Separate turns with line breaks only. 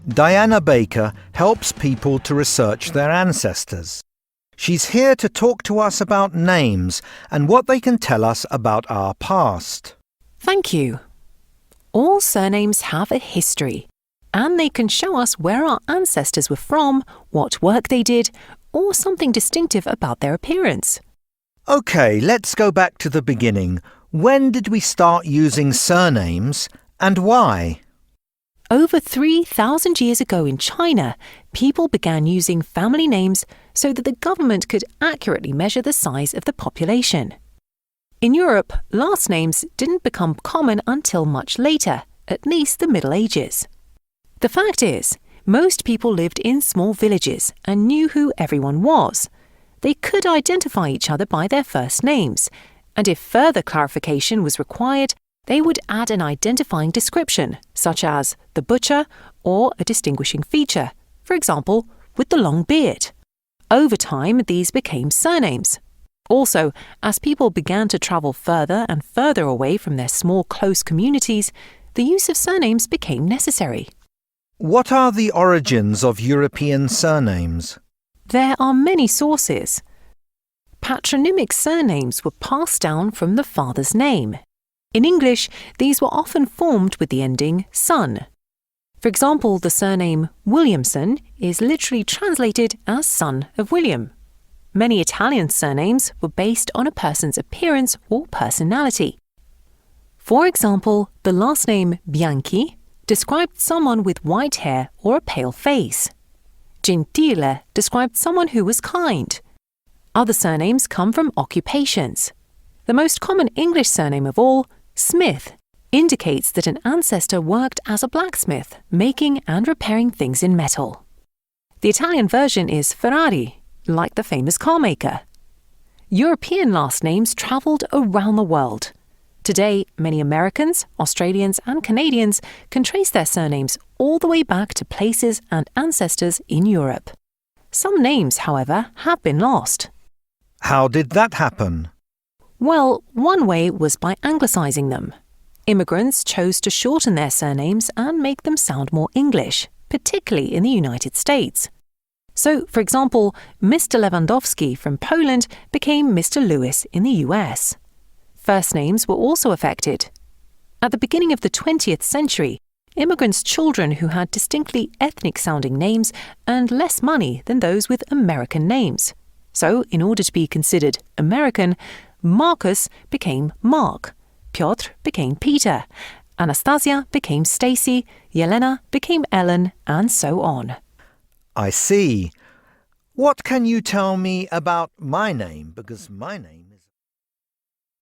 Diana Baker helps people to research their ancestors. She's here to talk to us about names and what they can tell us about our past.
Thank you. All surnames have a history, and they can show us where our ancestors were from, what work they did, or something distinctive about their appearance.
OK, let's go back to the beginning. When did we start using surnames and why?
Over 3,000 years ago in China, people began using family names so that the government could accurately measure the size of the population. In Europe, last names didn't become common until much later, at least the Middle Ages. The fact is, most people lived in small villages and knew who everyone was. They could identify each other by their first names, and if further clarification was required, they would add an identifying description, such as the butcher or a distinguishing feature, for example, with the long beard. Over time, these became surnames. Also, as people began to travel further and further away from their small, close communities, the use of surnames became necessary.
What are the origins of European surnames?
There are many sources. Patronymic surnames were passed down from the father's name. In English, these were often formed with the ending son. For example, the surname Williamson is literally translated as son of William. Many Italian surnames were based on a person's appearance or personality. For example, the last name Bianchi described someone with white hair or a pale face. Gentile described someone who was kind. Other surnames come from occupations. The most common English surname of all, Smith, indicates that an ancestor worked as a blacksmith, making and repairing things in metal. The Italian version is Ferrari, like the famous car maker. European last names travelled around the world. Today, many Americans, Australians and Canadians can trace their surnames all the way back to places and ancestors in Europe. Some names, however, have been lost.
How did that happen?
Well, one way was by anglicising them. Immigrants chose to shorten their surnames and make them sound more English, particularly in the United States. So, for example, Mr. Lewandowski from Poland became Mr. Lewis in the US. First names were also affected. At the beginning of the 20th century, immigrants' children who had distinctly ethnic-sounding names earned less money than those with American names. So, in order to be considered American, Marcus became Mark, Piotr became Peter, Anastasia became Stacy, Yelena became Ellen, and so on.
I see. What can you tell me about my name? Because my name